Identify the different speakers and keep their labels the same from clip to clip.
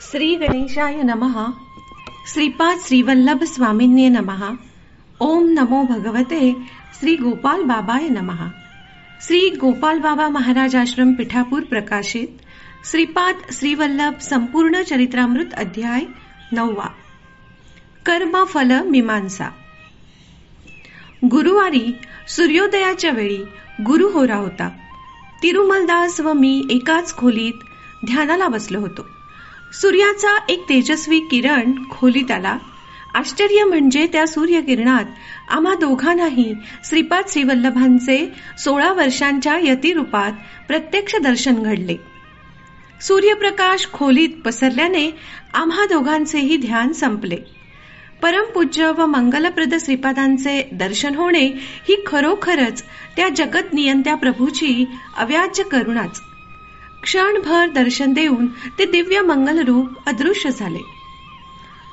Speaker 1: श्री गणेशाय नमः. श्रीपाद श्रीवल्लभ स्वामींनी नमः. ओम नमो भगवते श्री गोपाल बाबाय नमः. श्री गोपाल बाबा महाराज आश्रम पिठापूर प्रकाशित श्रीपाद श्रीवल्लभ संपूर्ण चरित्रामृत अध्याय 9. कर्म फल मीमांसा. गुरुवारी सूर्योदयाच्या वेळी गुरु होरा होता. तिरुमलदास व मी एकाच खोलीत ध्यानाला बसलो होतो. सूर्याचा एक तेजस्वी किरण खोलीत आला. आश्चर्य म्हणजे त्या सूर्यकिरणात आम्हा दोघांनाही श्रीपाद श्रीवल्लभांचे 16 वर्षांच्या यतिरूपात प्रत्यक्ष दर्शन घडले. सूर्यप्रकाश खोलीत पसरल्याने आम्हा दोघांचेही ध्यान संपले. परमपूज्य व मंगलप्रद श्रीपादांचे दर्शन होणे ही खरोखरच त्या जगत नियंत्या प्रभूची अव्याज्य करुणाच. क्षणभर दर्शन देऊन ते दिव्य मंगल रूप अदृश्य झाले.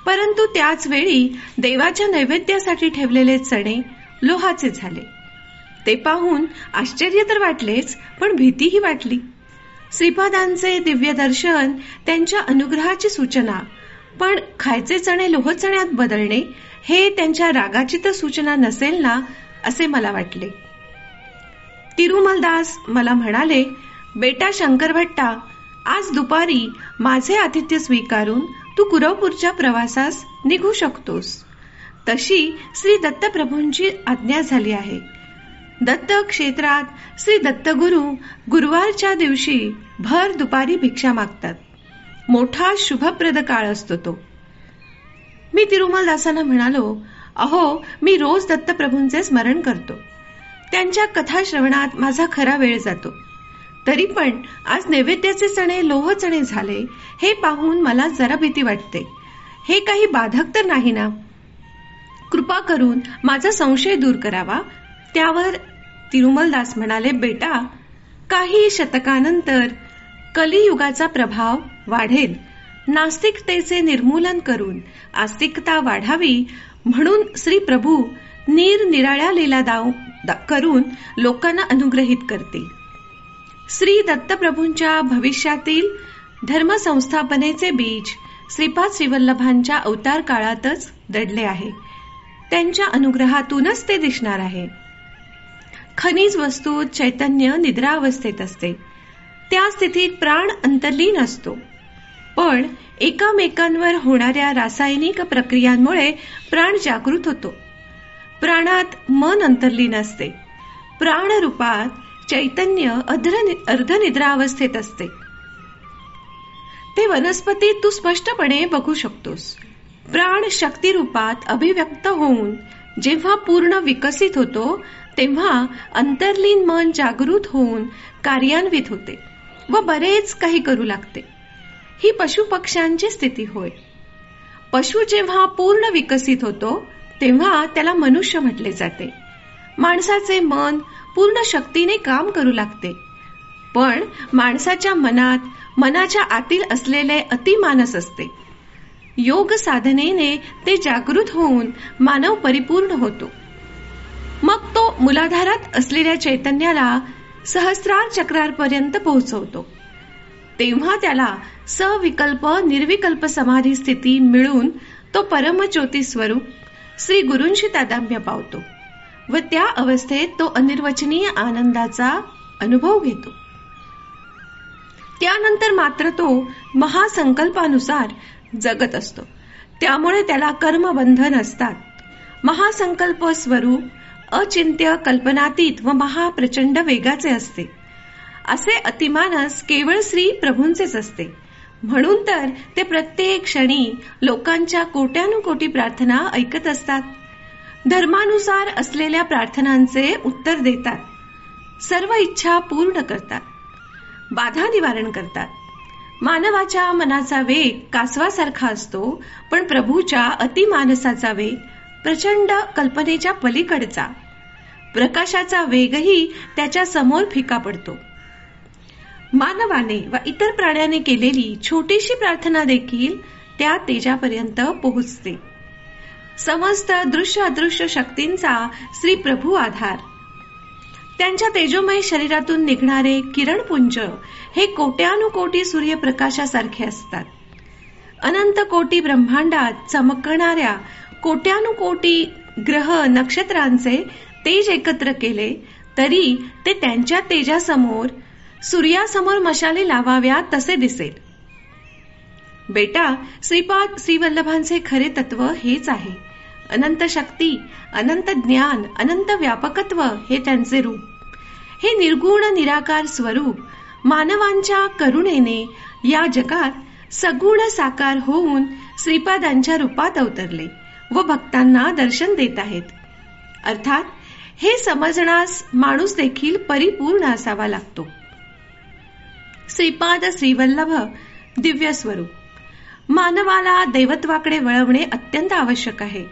Speaker 1: परंतु त्याच वेळी देवाच्या नैवेद्यासाठी ठेवलेले चणे लोहाचे झाले. ते पाहून आश्चर्य तर वाटलेच, पण भीतीही वाटली. श्रीपादांचे दिव्य दर्शन त्यांच्या अनुग्रहाची सूचना, पण खायचे चणे लोहचण्यात बदलणे हे त्यांच्या रागाची तर सूचना नसेल ना, असे मला वाटले. तिरुमलदास मला म्हणाले, बेटा शंकरभट्टा, आज दुपारी माझे आतिथ्य स्वीकारून तू कुरवपूरच्या प्रवासास निघू शकतोस. तशी श्री दत्तप्रभूंची आज्ञा झाली आहे. दत्त क्षेत्रात श्री दत्तगुरु गुरुवारच्या दिवशी भर दुपारी भिक्षा मागतात. मोठा शुभप्रद काळ असतो तो. मी तिरुमलदासांना म्हणालो, अहो, मी रोज दत्तप्रभूंचे स्मरण करतो. त्यांच्या कथा श्रवणात माझा खरा वेळ जातो. तरी पण आज नैवेद्याचे चणे लोह चणे झाले हे पाहून मला जरा भीती वाटते. हे काही बाधक तर नाही ना? कृपा करून माझा संशय दूर करावा. त्यावर तिरुमलदास म्हणाले, बेटा, काही शतकानंतर कलियुगाचा प्रभाव वाढेल. नास्तिकतेचे निर्मूलन करून आस्तिकता वाढावी म्हणून श्री प्रभू निरनिराळ्या लीला करून लोकांना अनुग्रहित करतील. श्री दत्तप्रभूंच्या भविष्यातील धर्मसंस्थापनेचे बीज श्रीपाद श्रीवल्लभांच्या अवतार काळातच दडले आहे. त्यांच्या अनुग्रहातूनच ते दिसणार आहे. खनिज वस्तूत चैतन्य निद्रावस्थेत असते. त्या स्थितीत प्राण अंतर्लीन असतो. पण एकामेकांवर होणाऱ्या रासायनिक प्रक्रियांमुळे प्राण जागृत होतो. प्राणात मन अंतर्लीन असते. प्राणरूपात चैतन्य अर्धनिद्रावस्थेत असते. ते वनस्पतीत तू स्पष्टपणे बघू शकतोस. प्राण शक्ती रूपात अभिव्यक्त होऊन जेव्हा पूर्ण विकसित होतो तेव्हा अंतर्लीन मन जागृत होऊन कार्यान्वित होते व बरेच काही करू लागते. ही पशुपक्ष्यांची स्थिती होय. पशु जेव्हा पूर्ण विकसित होतो तेव्हा त्याला मनुष्य म्हटले जाते. माणसाचे मन पूर्ण शक्तीने काम करू लागते. पण माणसाच्या मनाच्या आतील असलेले अतिमानस असते. योग साधनेने ते जागृत होऊन मानव परिपूर्ण होतो. मग तो मूलाधारात असलेल्या चैतन्याला सहस्रार चक्रारपर्यंत पोहोचवतो. तेव्हा त्याला सविकल्प निर्विकल्प समाधी स्थिती मिळून तो परमज्योती स्वरूप श्री गुरूंशी तादात्म्य पावतो व त्या अवस्थेत तो अनिर्वचनीय आनंदाचा अनुभव घेतो. त्यानंतर मात्र तो महासंकल्पानुसार जगत असतो. त्यामुळे त्याला कर्मबंधन असतात. महासंकल्प स्वरूप अचिंत्य कल्पनातीत व महाप्रचंड वेगाचे असते. असे अतिमानस केवळ श्री प्रभूंचेच असते. म्हणून तर ते प्रत्येक क्षणी लोकांच्या कोट्यानुकोटी प्रार्थना ऐकत असतात. धर्मानुसार असलेल्या प्रार्थनांचे उत्तर देतात. सर्व इच्छा पूर्ण करतात. बाधा निवारण करतात. मानवाच्या मनाचा वेग कासवासारखा असतो, पण प्रभूच्या अतिमानसाचा वेग प्रचंड कल्पनेच्या पलीकडचा. प्रकाशाचा वेगही त्याच्या समोर फिका पडतो. मानवाने व इतर प्राण्याने केलेली छोटीशी प्रार्थना देखील त्या तेजापर्यंत पोहोचते. समस्त दृश्य अदृश्य शक्तींचा श्री प्रभू आधार. त्यांच्या तेजोमय शरीरातून निघणारे किरणपुंज हे कोट्यानुकोटी सूर्यप्रकाशासारखे असतात. अनंत कोटी ब्रह्मांडात चमकणाऱ्या कोट्यानुकोटी ग्रह नक्षत्रांचे तेज एकत्र केले तरी ते त्यांच्या तेजासमोर सूर्यासमोर मशाली लावाव्या तसे दिसेल. बेटा, श्रीपाद श्रीवल्लभांचे खरे तत्व हेच आहे. अनंत शक्ती, अनंत ज्ञान, अनंत व्यापकत्व हे त्यांचे रूप. हे निर्गुण निराकार स्वरूप मानवांच्या करुणेने या जगात सगुण साकार होऊन श्रीपादांच्या रूपात अवतरले व भक्तांना दर्शन देत आहेत. अर्थात हे समजण्यास माणूस देखील परिपूर्ण असावा लागतो. श्रीपाद श्रीवल्लभ दिव्य स्वरूप. मानवाला देवत्वाकडे वळवणे अत्यंत आवश्यक आहे.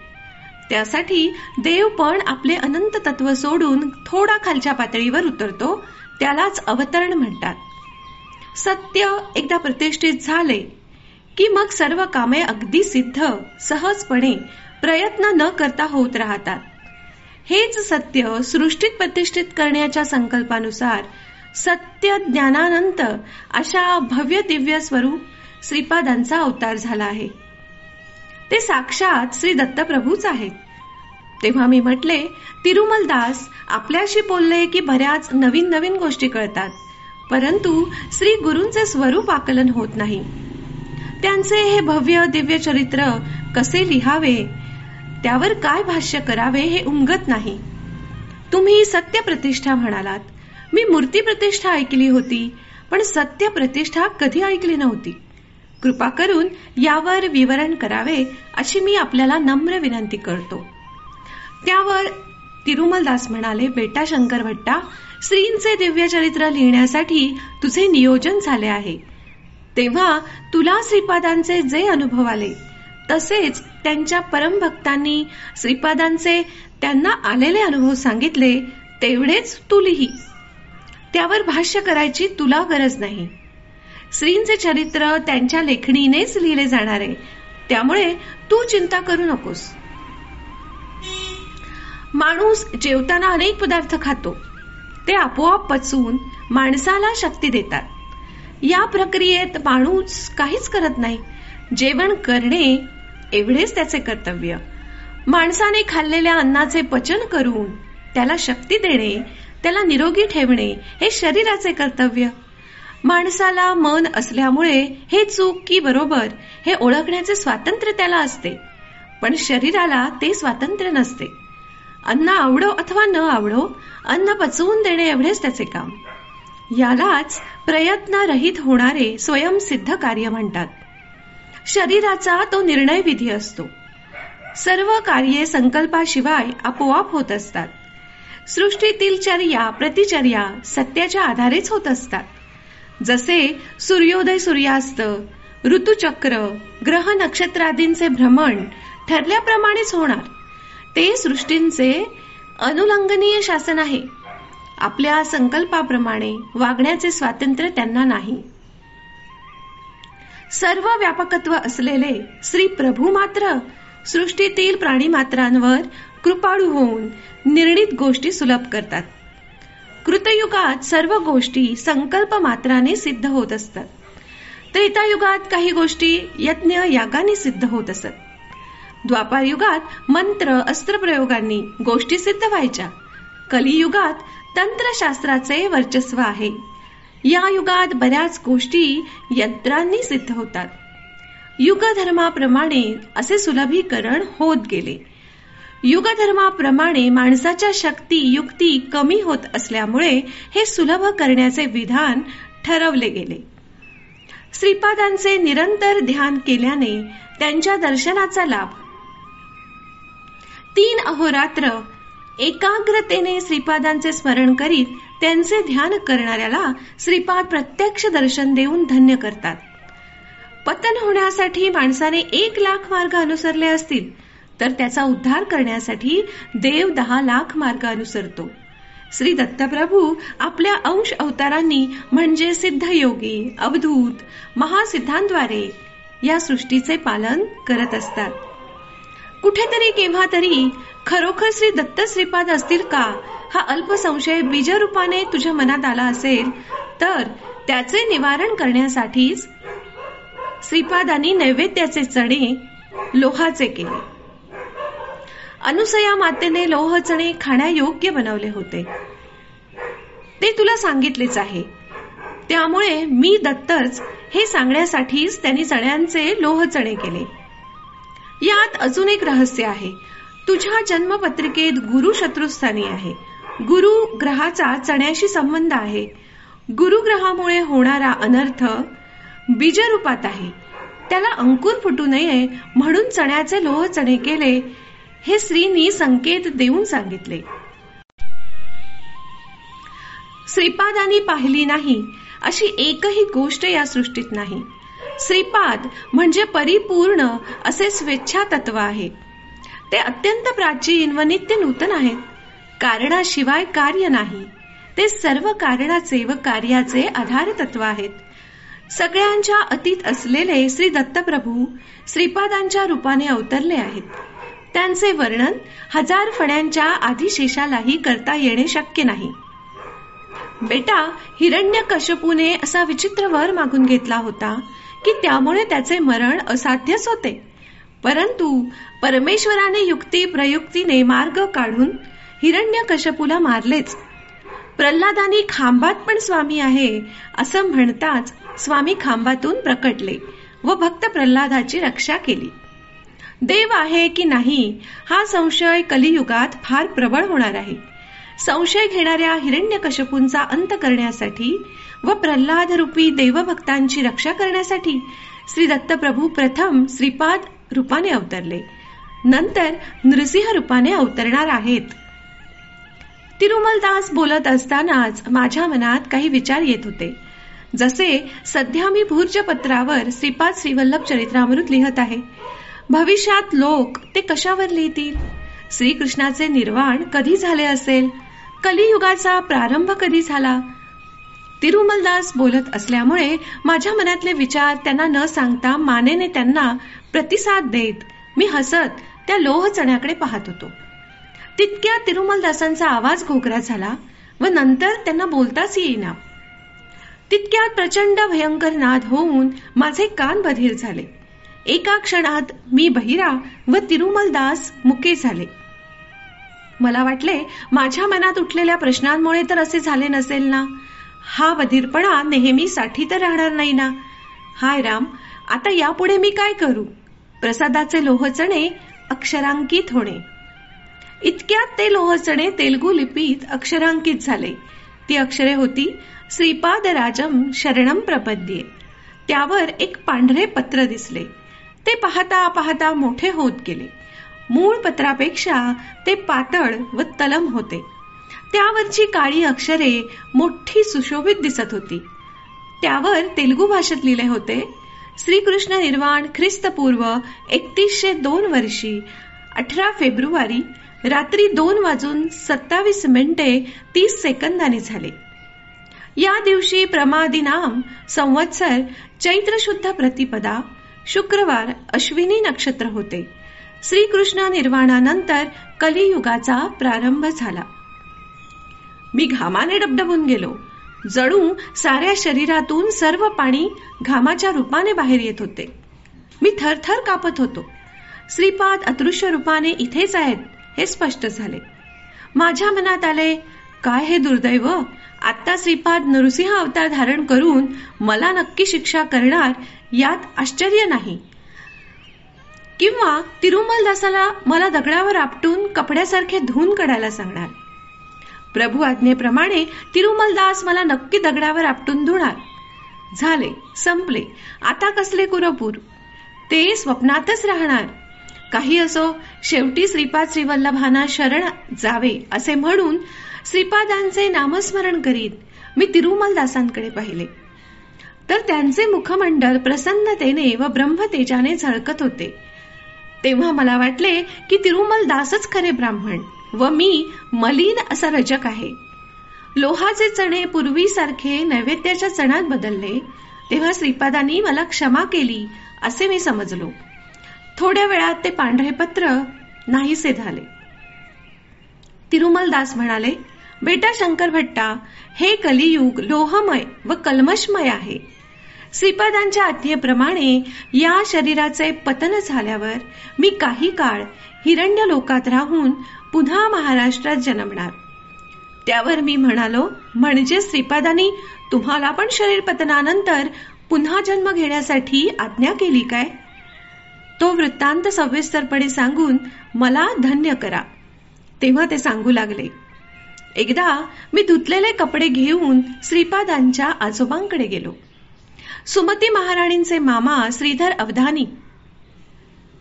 Speaker 1: त्यासाठी देव पण आपले अनंत तत्व सोडून थोडा खालच्या पातळीवर उतरतो, त्यालाच अवतरण म्हणतात. सत्य एकदा प्रतिष्ठित झाले की मग सर्व कामे अगदी सिद्ध सहजपणे प्रयत्न न करता होत राहतात. हेच सत्य सृष्टीत प्रतिष्ठित करण्याच्या संकल्पानुसार सत्य ज्ञानानंत अशा भव्य दिव्य स्वरूप श्रीपादांचा अवतार झाला आहे. ते साक्षात श्री दत्तप्रभूच आहेत. तेव्हा मी म्हटले, तिरुमलदास आपल्याशी बोलले की बऱ्याच नवीन नवीन गोष्टी कळतात, परंतु श्री गुरूंचे स्वरूप आकलन होत नाही. त्यांचे हे भव्य दिव्य चरित्र कसे लिहावे, त्यावर काय भाष्य करावे हे उमगत नाही. तुम्ही सत्य प्रतिष्ठा म्हणालात. मी मूर्ती प्रतिष्ठा ऐकली होती, पण सत्य प्रतिष्ठा कधी ऐकली नव्हती. कृपा करून यावर विवरण करावे अशी मी आपल्याला नम्र विनंती करतो. त्यावर तिरुमलदास म्हणाले, बेटा शंकर भट्टा, श्रींचे दिव्य चरित्र लिहिण्यासाठी तुझे नियोजन झाले आहे. तेव्हा तुला श्रीपादांचे जे अनुभव आले तसेच त्यांच्या परमभक्तांनी श्रीपादांचे त्यांना आलेले अनुभव सांगितले तेवढेच तू लिही. त्यावर भाष्य करायची तुला गरज नाही. श्रींचे चरित्र त्यांच्या लेखणीनेच लिहिले जाणार आहे, त्यामुळे तू चिंता करू नकोस. माणूस जेवताना अनेक पदार्थ खातो, ते आपोआप पचवून माणसाला शक्ती देतात. या प्रक्रियेत माणूस काहीच करत नाही. जेवण करणे एवढेच त्याचे कर्तव्य. माणसाने खाल्लेल्या अन्नाचे पचन करून त्याला शक्ती देणे, त्याला निरोगी ठेवणे हे शरीराचे कर्तव्य. माणसाला मन असल्यामुळे हे चूक की बरोबर हे ओळखण्याचे स्वातंत्र्य त्याला असते, पण शरीराला ते स्वातंत्र्य नसते. अन्न आवडो अथवा न आवडो, अन्न पचवून देणे एवढेच त्याचे काम. यालाच प्रयत्न रहित होणारे स्वयंसिद्ध कार्य म्हणतात. शरीराचा तो निर्णय विधी असतो. सर्व कार्ये संकल्पाशिवाय आपोआप होत असतात. सृष्टीतील चर्या प्रतिचर्या सत्याच्या आधारेच होत असतात. जसे सूर्योदय सूर्यास्त, ऋतुचक्र, ग्रह नक्षत्रादींचे भ्रमण ठरल्याप्रमाणेच होणार. ते सृष्टींचे अनुलंघनीय शासन आहे. आपल्या संकल्पाप्रमाणे वागण्याचे स्वातंत्र्य त्यांना नाही. सर्व व्यापकत्व असलेले श्री प्रभू मात्र सृष्टीतील प्राणीमात्रांवर कृपाळू होऊन निर्णित गोष्टी सुलभ करतात. कृतयुगात सर्व गोष्टी संकल्प मात्राने सिद्ध होत असतात. त्रेतायुगात काही गोष्टी यज्ञ यागाने सिद्ध होत असत. द्वापार युगात मंत्र अस्त्रप्रयोगांनी गोष्टी सिद्ध व्हायच्या. कलियुगात तंत्रशास्त्राचे वर्चस्व आहे. या युगात बऱ्याच गोष्टी यंत्रांनी सिद्ध होतात. युगधर्माप्रमाणे असे सुलभीकरण होत गेले. युगधर्माप्रमाणे माणसाच्या शक्ती युक्ती कमी होत असल्यामुळे हे सुलभ करण्याचे विधान ठरवले गेले. श्रीपादांचे निरंतर ध्यान केल्याने त्यांच्या दर्शनाचा लाभ. 3 अहोरात्र एकाग्रतेने श्रीपादांचे स्मरण करीत त्यांचे ध्यान करणाऱ्याला श्रीपाद प्रत्यक्ष दर्शन देऊन धन्य करतात. पतन होण्यासाठी माणसाने 1,00,000 मार्ग अनुसरले असतील तर त्याचा उद्धार करण्यासाठी देव 10,00,000 मार्ग अनुसरतो. श्री दत्तप्रभू आपल्या अंश अवतारांनी म्हणजे सिद्धयोगी, अवधूत, महासिद्धांद्वारे या सृष्टीचे पालन करत असतात. कुठेतरी केव्हा तरी खरोखर श्री दत्त श्रीपाद असतील का हा अल्प संशय बीजरूपाने तुझ्या मनात आला असेल तर त्याचे निवारण करण्यासाठीच श्रीपादांनी नैवेद्याचे चणे लोहाचे केले. अनुसया मातेने लोह चणे खाण्यायोग्य बनवले होते ते तुला सांगितलेच आहे. त्यामुळे मी दत्तच हे सांगण्यासाठीच त्यांनी चण्यांचे लोह चणे केले. यात अजून एक रहस्य आहे. तुझ्या जन्मपत्रिकेत गुरु शत्रुस्थानी आहे. गुरु ग्रहाचा चण्याशी संबंध आहे. गुरुग्रहामुळे होणारा अनर्थ बीजरूपात आहे. त्याला अंकुर फुटू नये म्हणून चण्याचे लोह चणे केले हे श्रीनी संकेत देऊन सांगितले. श्रीपादांनी पाहिली नाही अशी एकही गोष्ट या सृष्टीत नाही. श्रीपाद म्हणजे परिपूर्ण असे स्वेच्छा तत्व आहे. ते अत्यंत प्राचीन व नित्य नूतन आहेत. कारणाशिवाय कार्य नाही. ते सर्व कारणाचे व कार्याचे आधार तत्व आहेत. सगळ्यांच्या अतीत असलेले श्री दत्तप्रभू श्रीपादांच्या रूपाने अवतरले आहेत. त्यांचे वर्णन हजार फण्यांच्या आदिशेषालाही करता येणे शक्य नाही. बेटा, हिरण्यकश्यपूने असा विचित्र वर मागून घेतला होता की त्यामुळे त्याचे मरण असाध्यच होते. परंतु परमेश्वराने युक्ती प्रयुक्तीने मार्ग काढून हिरण्यकश्यपूला मारलेच. प्रल्हादांनी खांबात पण स्वामी आहे असं म्हणताच स्वामी खांबातून प्रकटले व भक्त प्रल्हादाची रक्षा केली. देव आहे की नाही हा संशय कलियुगात फार प्रबळ होणार आहे. संशय घेणाऱ्या हिरण्यकश्यपूंचा अंत करण्यासाठी व प्रल्हाद रूपी देवभक्तांची रक्षा करण्यासाठी श्री दत्तप्रभू प्रथम श्रीपाद रूपाने अवतरले, नंतर नृसिंह रूपाने अवतरणार आहेत. तिरुमलदास बोलत असतानाच माझ्या मनात काही विचार येत होते. जसे सध्या मी भूर्जपत्रावर श्रीपाद श्रीवल्लभ चरित्रामृत लिहत आहे. भविष्यात लोक ते कशावर लिहितील? श्रीकृष्णाचे निर्वाण कधी झाले असेल? कलियुगाचा प्रारंभ कधी झाला? तिरुमलदास बोलत असल्यामुळे माझ्या मनातले विचार त्यांना न सांगता मानेने त्यांना प्रतिसाद देत मी हसत त्या लोह चण्याकडे पाहत होतो. तितक्यात तिरुमलदासांचा आवाज घोगरा झाला व नंतर त्यांना बोलताच येईना. तितक्यात प्रचंड भयंकर नाद होऊन माझे कान बधीर झाले. एका क्षणात मी बहिरा व तिरुमलदास मुके झाले. मला वाटले माझ्या मनात उठलेल्या प्रश्नांमुळे तर असे झाले नसेल ना. हा बधीरपणा नेहमीसाठी तर राहणार नाही ना. हाय राम, आता यापुढे मी काय करू? प्रसादाचे लोहचणे अक्षरांकित होणे. इतक्यात ते लोहचणे तेलुगू लिपीत अक्षरांकित झाले. ती अक्षरे होती श्रीपाद राजम शरणम प्रपद्ये. त्यावर एक पांढरे पत्र दिसले. ते पाहता पाहता मोठे होत गेले. मूळ पत्रापेक्षा ते पातळ व तलम होते. त्यावरची काळी अक्षरे मोठी सुशोभित दिसत होती. त्यावर तेलुगू भाषेत लिहिले होते, श्रीकृष्ण निर्वाण ख्रिस्तपूर्व 3102 वर्षी 18 फेब्रुवारी रात्री 2:27 झाले. या दिवशी प्रमादिनाम संवत्सर चैत्र शुद्ध प्रतिपदा शुक्रवार अश्विनी नक्षत्र होते. श्रीकृष्ण निर्वाणानंतर कलियुगाचा प्रारंभ झाला. मी घामाने डबडबून गेलो. जणू साऱ्या शरीरातून सर्व पाणी घामाच्या रूपाने बाहेर येत होते. मी थरथर कापत होतो. श्रीपाद अदृश्य रूपाने इथेच आहेत हे स्पष्ट झाले. माझ्या मनात आले, काय हे दुर्दैव, आता श्रीपाद नृसिंह अवतार धारण करून मला नक्की शिक्षा करणार यात आश्चर्य नाही. किंवा तिरुमलदासाला मला दगडावर आपटून कपड्यासारखे धुवून काढायला सांगणार. प्रभू आज्ञेप्रमाणे तिरुमलदास मला नक्की दगडावर आपटून धुणार. झाले, संपले. आता कसले कुरपूर? ते स्वप्नातच राहणार. काही असो, शेवटी श्रीपाद श्रीवल्लभांना शरण जावे असे म्हणून श्रीपादांचे नामस्मरण करीत मी तिरुमलदासांकडे पाहिले तर त्यांचे मुखमंडल प्रसन्नतेने व ब्रह्मतेजाने झळकत होते. तेव्हा मला वाटले की तिरुमलदासच खरे ब्राह्मण व मी मलिन असा रजक आहे. लोहाचे चणे पूर्वीसारखे नैवेद्याच्या चणात बदलले तेव्हा श्रीपादांनी मला क्षमा केली असे मी समजलो. थोड्या वेळात ते पांढरे पत्र नाहीसे झाले. तिरुमलदास म्हणाले, बेटा शंकर भट्टा, हे कलियुग लोहमय व कल्मशमय आहे. श्रीपादांच्या आज्ञेप्रमाणे या शरीराचे पतन झाल्यावर मी काही काळ हिरण्य लोकात राहून पुन्हा महाराष्ट्रात जन्मणार. त्यावर मी म्हणालो, म्हणजे श्रीपादांनी तुम्हाला पण शरीर पतनानंतर पुन्हा जन्म घेण्यासाठी आज्ञा केली काय? तो वृत्तांत सविस्तरपणे सांगून मला धन्य करा. तेव्हा ते सांगू लागले, एकदा मी धुतलेले कपडे घेऊन श्रीपादांच्या आजोबांकडे गेलो. सुमती महाराणींचे मामा श्रीधर अवधानी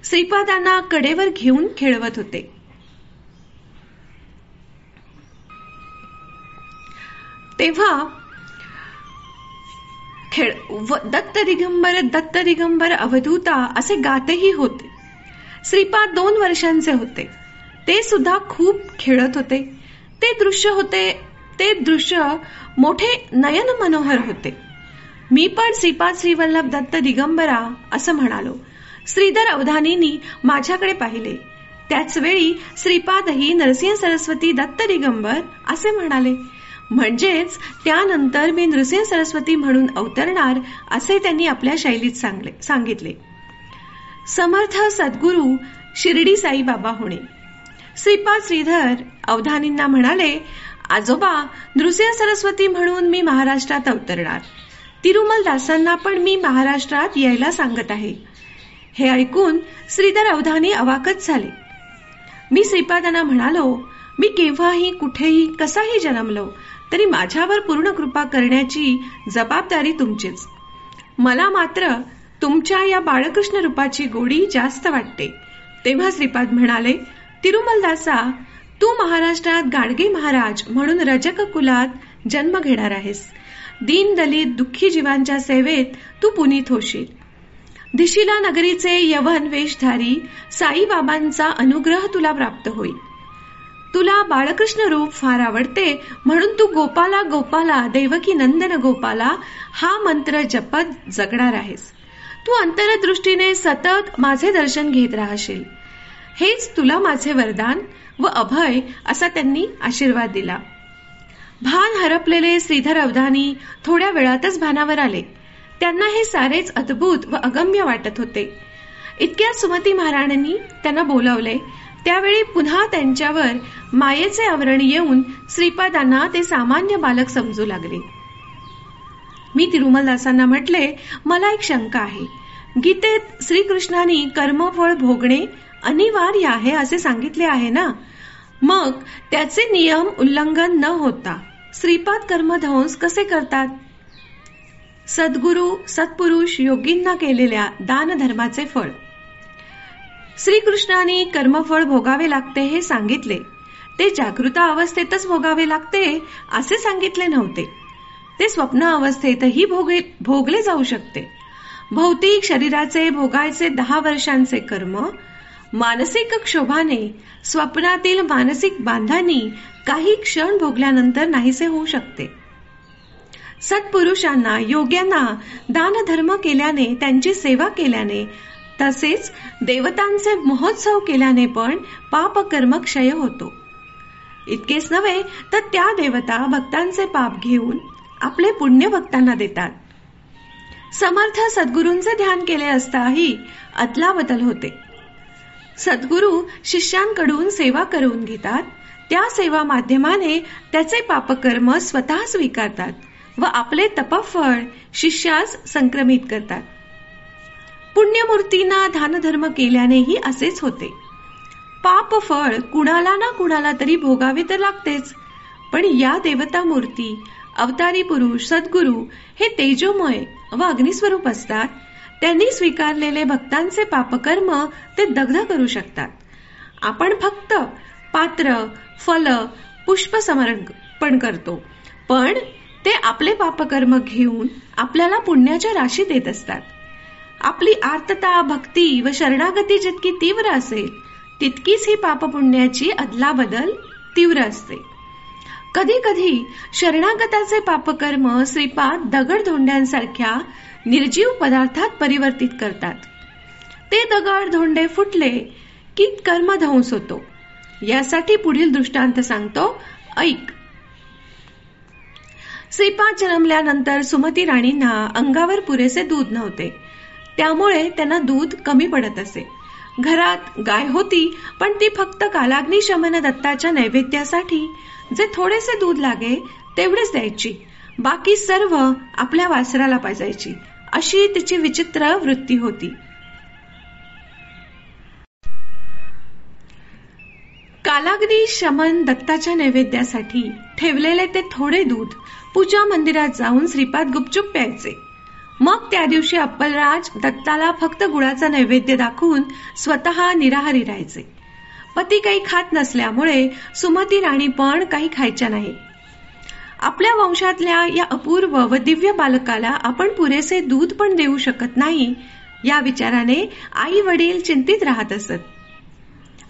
Speaker 1: श्रीपादांना कडेवर घेऊन खेळवत होते. तेव्हा दत्त दिगंबर अवधूता असे गातेही होते. श्रीपाद 2 वर्षांचे होते. ते सुद्धा खूप खेळत होते. ते दृश्य मोठे नयन मनोहर होते. मी पण श्रीपाद श्रीवल्लभ दत्त दिगंबरा असं म्हणालो. श्रीधर अवधानींनी माझ्याकडे पाहिले. त्याच वेळी श्रीपादही नरसिंह सरस्वती दत्त दिगंबर असे म्हणाले. म्हणजेच त्यानंतर मी नृसिंह सरस्वती म्हणून अवतरणार असे त्यांनी आपल्या शैलीत सांगितले. समर्थ सद्गुरू शिर्डी साईबाबा होणे. श्रीपाद श्रीधर अवधानींना म्हणाले, आजोबा, नृसिंह सरस्वती म्हणून मी महाराष्ट्रात अवतरणार. तिरुमल दासांना पण मी महाराष्ट्रात यायला सांगत आहे. हे ऐकून श्रीधर अवधानी अवाकच झाले. मी श्रीपादांना म्हणालो, मी केव्हाही कुठेही कसाही जन्मलो तरी माझ्यावर पूर्ण कृपा करण्याची जबाबदारी तुमचीच. मला मात्र तुमच्या या बाळकृष्ण रूपाची गोडी जास्त वाटते. तेव्हा श्रीपाद म्हणाले, तिरुमलदासा, तू महाराष्ट्रात गाडगे महाराज म्हणून रजक कुलात जन्म घेणार आहेस. दीन दलित दुःखी जीवांच्या सेवेत तू पुनीत होशील. दिशिला नगरीचे यवन वेशधारी साईबाबांचा अनुग्रह तुला प्राप्त होईल. तुला बाळकृष्ण रूप फार आवडते म्हणून तू गोपाला गोपाला देवकी नंदन गोपाला हा मंत्र जपत जगणार आहेस. तू अंतरदृष्टीने सतत माझे दर्शन घेत राहशील. हेच तुला माझे वरदान व अभय असा त्यांनी आशीर्वाद दिला. भान हरपलेले श्रीधर अवधानी थोड्या वेळातच भानावर आले. त्यांना हे सारेच अद्भुत व अगम्य वाटत होते. इतक्यात सुमती महाराणांनी त्यांना बोलावले. त्यावेळी पुन्हा त्यांच्यावर मायेचे आवरण येऊन श्रीपादांना ते सामान्य बालक समजू लागले. मी तिरुमलदासांना म्हटले, मला एक शंका आहे. गीतेत श्रीकृष्णांनी कर्मफळ भोगणे अनिवार्य आहे असे सांगितले आहे ना? मग त्याचे नियम उल्लंघन न होता श्रीपाद कर्मध्वंस कसे करतात? सद्गुरू सत्पुरुष योगींना केलेल्या दान धर्माचे फळ श्रीकृष्णांनी कर्मफळ भोगावे लागते हे सांगितले. ते जागृत अवस्थेतच भोगावे लागते असे सांगितले नव्हते. ते स्वप्न अवस्थेतही भोगले जाऊ शकते. भौतिक शरीराचे भोगायचे 10 वर्षांचे कर्म मानसिक क्षोभाने स्वप्नातील मानसिक बांधांनी काही क्षण भोगल्यानंतर नाहीसे होऊ शकते. सत्पुरुषांना योग्यांना दानधर्म केल्याने, त्यांची सेवा केल्याने, तसेच देवतांचे महोत्सव केल्याने पण पापकर्म क्षय होतो. इतकेच नव्हे तर त्या देवता भक्तांचे पाप घेऊन आपले पुण्य भक्तांना देतात. समर्थ सद्गुरूंचे ध्यान केले असताही अदलाबदल होते. सद्गुरू शिष्यांकडून सेवा करून घेतात. त्या सेवा माध्यमाने त्याचे पापकर्म स्वतः स्वीकारतात व आपले तपफळ शिष्यास संक्रमित करतात. पुण्यमूर्तींना दानधर्म केल्यानेही असेच होते. पापफळ कुणाला ना कुणाला तरी भोगावे तर लागतेच. पण या देवता मूर्ती, अवतारी पुरुष, सद्गुरू हे तेजोमय व अग्निस्वरूप असतात. त्यांनी स्वीकारलेले भक्तांचे पापकर्म ते दग्ध करू शकतात. आपण फक्त पात्र, फल, पुष्प समर्पण करतो, पण ते आपले पापकर्म घेऊन आपल्याला पुण्याच्या राशी देत असतात. आपली आर्तता, भक्ती व शरणागती जितकी तीव्र असेल तितकीच ही पापपुण्याची अदलाबदल तीव्र असते. कधी कधी शरणागताचे पापकर्म श्रीपाद दगड-धोंड्यांसारख्या निर्जीव पदार्थात परिवर्तित करतात. ते दगड-धोंडे फुटले की कर्मध्वंस होतो. यासाठी पुढील दृष्टांत सांगतो, ऐक. श्रीपाद जन्मल्यानंतर सुमती राणींना अंगावर पुरेसे दूध नव्हते, त्यामुळे त्यांना दूध कमी पडत असे. घरात गाय होती, पण ती फक्त कालाग्नी शमन दत्ताच्या नैवेद्यासाठी जे थोडेसे दूध लागे तेवढेच द्यायची, बाकी सर्व आपल्या वासराला पाजायची. अशी तिची विचित्र वृत्ती होती. कालाग्नी शमन दत्ताच्या नैवेद्यासाठी ठेवलेले ते थोडे दूध पूजा मंदिरात जाऊन श्रीपाद गुपचूप प्यायचे. मग त्या दिवशी अप्पलराज दत्ताला फक्त गुळाचा नैवेद्य दाखवून स्वतः निराहारी राहायचे. पती काही खात नसल्यामुळे सुमती राणी पण काही खायच्या नाही. आपल्या वंशातल्या या अपूर्व व दिव्य बालकाला आपण पुरेसे दूध पण देऊ शकत नाही, या विचाराने आई वडील चिंतित राहत असत.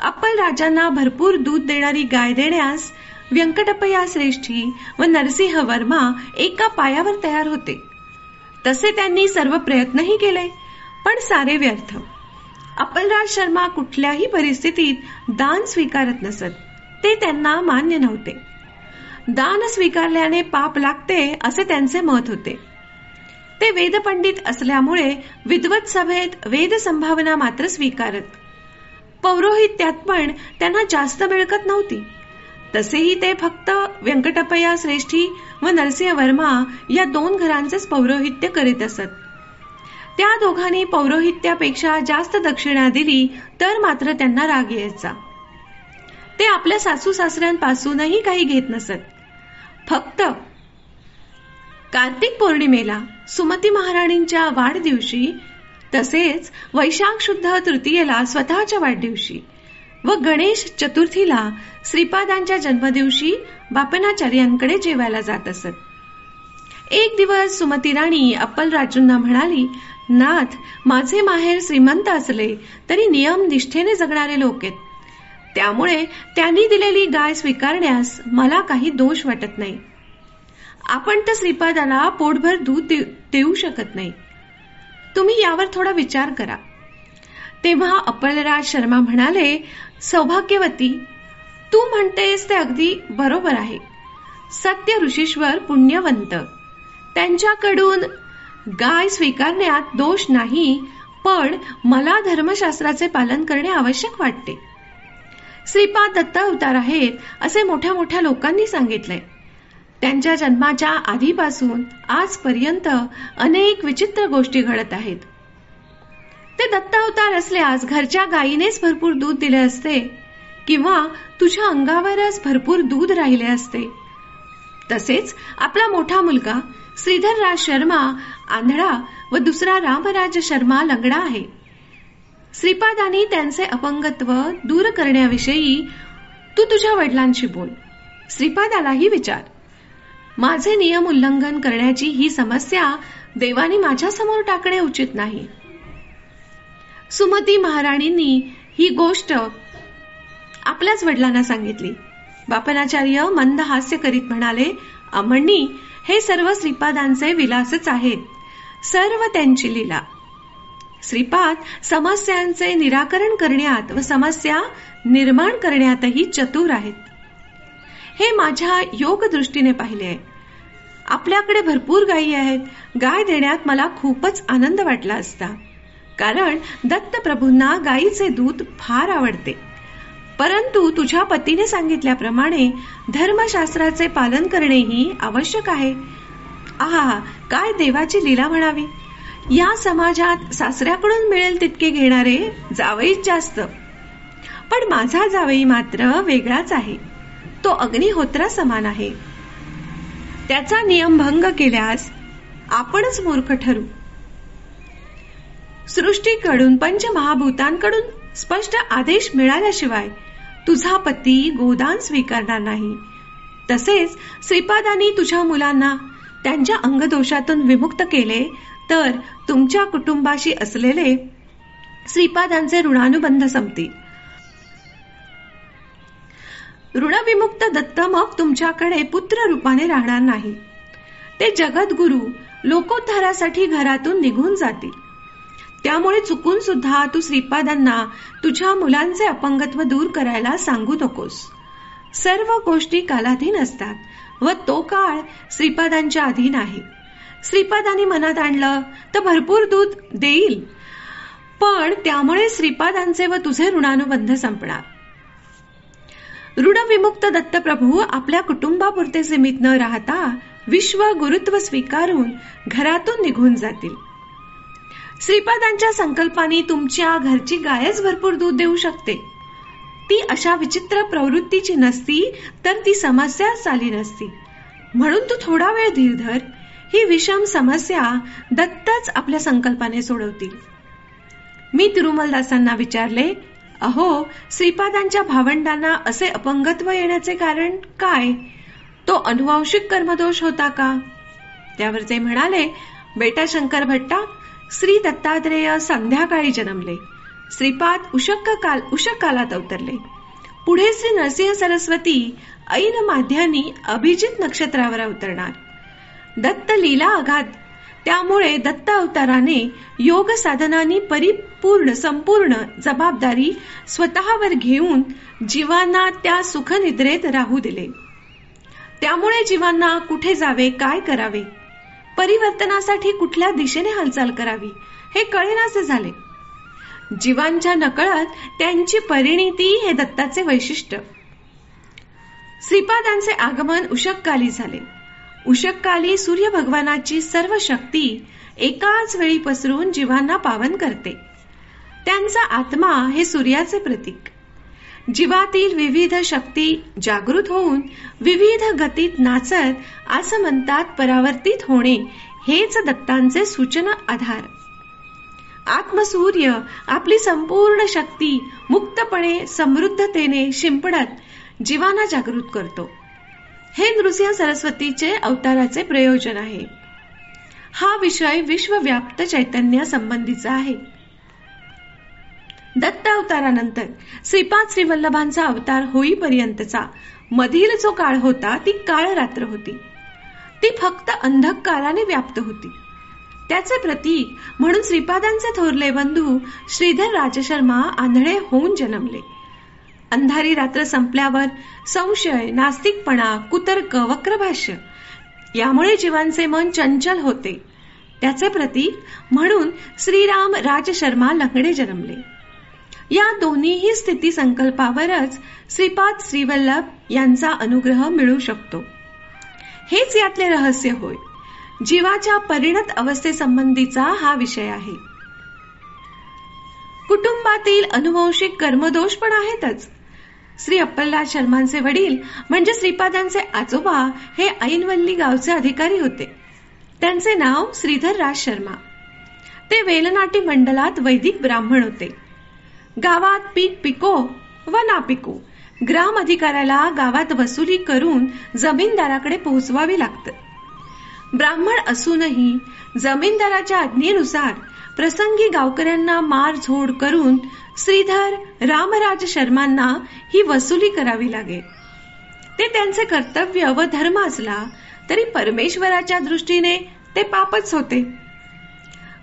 Speaker 1: अप्पलराजांना भरपूर दूध देणारी गाय देण्यास व्यंकटप्पया श्रेष्ठी व नरसिंह वर्मा एका पायावर तयार होते. तसे त्यांनी सर्व प्रयत्नही केले, पण सारे व्यर्थ. अप्पलराज शर्मा कुठल्याही परिस्थितीत दान स्वीकारत नसत. ते त्यांना मान्य नव्हते. दान स्वीकारल्याने पाप लागते असे त्यांचे मत होते. ते वेदपंडित असल्यामुळे विद्वत सभेत वेद संभावना मात्र स्वीकारत. पौरोहित्यात पण त्यांना जास्त मिळकत नव्हती. तसेही ते फक्त व्यंकटप्पया श्रेष्ठी व नरसिंह वर्मा या 2 घरांचेच पौरोहित्य करीत असत. त्या दोघांनी पौरोहित्यापेक्षा जास्त दक्षिणा दिली तर मात्र त्यांना राग यायचा. ते आपल्या सासू सासऱ्यांपासूनही काही घेत नसत. फक्त कार्तिक पौर्णिमेला, सुमती महाराणींच्या वाढदिवशी, तसेच वैशाख शुद्ध तृतीयेला स्वतःच्या वाढदिवशी व गणेश चतुर्थीला श्रीपादांच्या जन्मदिवशी बापनाचार्यांकडे जेवायला जात असत. एक दिवस सुमती राणी अप्पलराजूंना म्हणाली, नाथ, माझे माहेर श्रीमंत असले तरी नियम निष्ठेने जगणारे लोक आहेत. त्यामुळे त्यांनी दिलेली गाय स्वीकारण्यास मला काही दोष वाटत नाही. आपण तर श्रीपादाला पोटभर दूध देऊ शकत नाही. तुम्ही यावर थोडा विचार करा. तेव्हा अप्पलराज शर्मा म्हणाले, सौभाग्यवती, तू म्हणतेस ते अगदी बरोबर आहे. सत्य ऋषीश्वर पुण्यवंत, त्यांच्याकडून गाय स्वीकारण्यात दोष नाही, पण मला धर्मशास्त्राचे पालन करणे आवश्यक वाटते. श्रीपाद दत्त अवतार आहेत असे मोठ्या मोठ्या लोकांनी सांगितले. त्यांच्या जन्माच्या आधीपासून आजपर्यंत अनेक विचित्र गोष्टी घडत आहेत. ते दत्त अवतार असल्यास घरच्या गायीनेच भरपूर दूध दिले असते, किंवा तुझ्या अंगावरच भरपूर दूध राहिले असते. तसेच आपला मोठा मुलगा श्रीधरराज शर्मा आंधळा व दुसरा रामराज शर्मा लंगडा आहे. श्रीपादांनी त्यांचे अपंगत्व दूर करण्याविषयी तू तुझ्या वडिलांशी बोल. श्रीपादालाही विचार. माझे नियम उल्लंघन करण्याची ही समस्या देवानी माझ्या समोर टाकणे उचित नाही. सुमती महाराणींनी ही गोष्ट आपल्याच वडिलांना सांगितली. बापनाचार्य मंद हास्य करीत म्हणाले, अम्मणी, हे सर्व श्रीपादांचे विलासच आहेत, सर्व त्यांची लीला. श्रीपाद समस्यांचे निराकरण करण्यात व समस्या निर्माण करण्यातही चतुर आहेत. हे माझ्या योग दृष्टीने पाहिले आहे. आपल्याकडे भरपूर गायी आहेत. गाय देण्यात मला खूपच आनंद वाटला असता, कारण दत्तप्रभूंना गायीचे दूध फार आवडते. परंतु तुझ्या पतीने सांगितल्याप्रमाणे धर्मशास्त्राचे पालन करणेही आवश्यक आहे. आहा, काय देवाची लीला म्हणावी. या समाजात सासऱ्याकडून मिळेल तितके घेणारे जावईच जास्त, पण माझा जावई मात्र वेगळाच आहे. तो अग्निहोत्रा समान आहे. त्याचा नियम भंग केल्यास आपणच मूर्ख ठरू. सृष्टीकडून, पंचमहाभूतांकडून स्पष्ट आदेश मिळाल्याशिवाय तुझा पती गोदान स्वीकारणार नाही. तसेच श्रीपादांनी तुझ्या मुलांना त्यांच्या अंगदोषातून विमुक्त केले तर तुमच्या कुटुंबाशी असलेले श्रीपादांचे ऋणानुबंध संपतील. ऋणविमुक्त दत्त मग तुमच्याकडे पुत्र रूपाने राहणार नाही. ते जगद्गुरु लोकोद्धारासाठी घरातून निघून जातील. त्यामुळे चुकून सुद्धा तू श्रीपादांना तुझ्या मुलांचे अपंगत्व दूर करायला सांगू नकोस. सर्व गोष्टी कालाधीन असतात व तो काळ श्रीपादांच्या अधीन आहे. श्रीपादांनी मनात आणलं तर भरपूर दूध देईल, पण त्यामुळे श्रीपादांचे व तुझे ऋणानुबंध संपणार. ऋणविमुक्त दत्तप्रभू आपल्या कुटुंबापुरते सीमित न राहता विश्व गुरुत्व स्वीकारून घरातून निघून जातील. श्रीपादांच्या संकल्पाने तुमच्या घरची गायच भरपूर दूध देऊ शकते. ती अशा विचित्र प्रवृत्तीची नसती तर ती समस्याच आली नसती. म्हणून तू थोडा वेळ धीर धर. ही विषम समस्या दत्तच आपल्या संकल्पाने सोडवतील. मी तिरुमलदासांना विचारले, अहो, श्रीपादांच्या भावंडांना असे अपंगत्व येण्याचे कारण काय? तो अनुवांशिक कर्मदोष होता का? त्यावर ते म्हणाले, बेटा शंकर भट्टा, श्री दत्तात्रेय संध्याकाळी जन्मले. श्रीपाद उषक कालात अवतरले. पुढे श्री नरसिंह सरस्वती ऐन माध्यानी अभिजित नक्षत्रावर अवतरणार. दत्त लीला अगाध. त्यामुळे दत्त अवताराने योग साधनांनी संपूर्ण जबाबदारी स्वतःवर घेऊन जीवांना त्या सुखनिद्रेत राहू दिले. त्यामुळे जीवांना कुठे जावे, काय करावे, परिवर्तनासाठी कुठल्या दिशेने हालचाल करावी हे कळेनासे झाले. जीवांच्या नकळत त्यांची परिणिती हे दत्ताचे वैशिष्ट्य. श्रीपादांचे आगमन उषककाली झाले. उषककाली सूर्य भगवानाची सर्व शक्ती एकाच वेळी पसरून जीवांना पावन करते. त्यांचा आत्मा हे सूर्याचे प्रतीक. जीवातील विविध शक्ती जागृत होऊन विविध गतीत नाचत असं म्हणतात परावर्तित होणे हेच दत्तांचे सूचना आधार. आत्मसूर्य आपली संपूर्ण शक्ती मुक्तपणे समृद्धतेने शिंपडत जीवांना जागृत करतो. हे नृसिंह सरस्वतीचे अवताराचे प्रयोजन आहे. हा विषय विश्वव्याप्त चैतन्य संबंधीचा आहे. दत्त अवतारानंतर श्रीपाद श्रीवल्लभांचा अवतार होईपर्यंतचा मधील जो काळ होता ती काळ रात्र होती. ती फक्त अंधकाराने व्याप्त होती. त्याचे प्रतीक म्हणून श्रीपादांचे थोरले बंधू श्रीधर राजशर्मा आंधळे होऊन जन्मले. अंधारी रात्र संपल्यावर संशय, नास्तिकपणा, कुतर्क, वक्रभाष्य यामुळे जीवांचे मन चंचल होते. त्याचे प्रतीक म्हणून श्रीराम राजशर्मा लंगडे जन्मले. या दोन्हीही स्थिती संकल्पावरच श्रीपाद श्रीवल्लभ यांचा अनुग्रह मिळू शकतो. हेच यातले रहस्य होय. जीवाच्या परिणत अवस्थेसंबंधीचा हा विषय आहे. कुटुंबातील अनुवंशिक कर्मदोष पण आहेतच. श्री अप्पलदास शर्मांचे वडील म्हणजे श्रीपादांचे आजोबा हे ऐनवल्ली गावचे अधिकारी होते. त्यांचे नाव श्रीधर राज शर्मा. ते वेलनाटी मंडलात वैदिक ब्राह्मण होते. गावात पीक पिको व ना पिको ग्राम अधिकाऱ्याला गावात वसुली करून जमीनदाराकडे पोहोचवावी लागते. ब्राह्मण असूनही जमीनदाराच्या आज्ञेनुसार प्रसंगी गावकऱ्यांना मारझोड करून श्रीधर रामराज शर्मांना ही वसुली करावी लागे. ते त्यांचे कर्तव्य व धर्म असला तरी परमेश्वराच्या दृष्टीने ते पापच होते.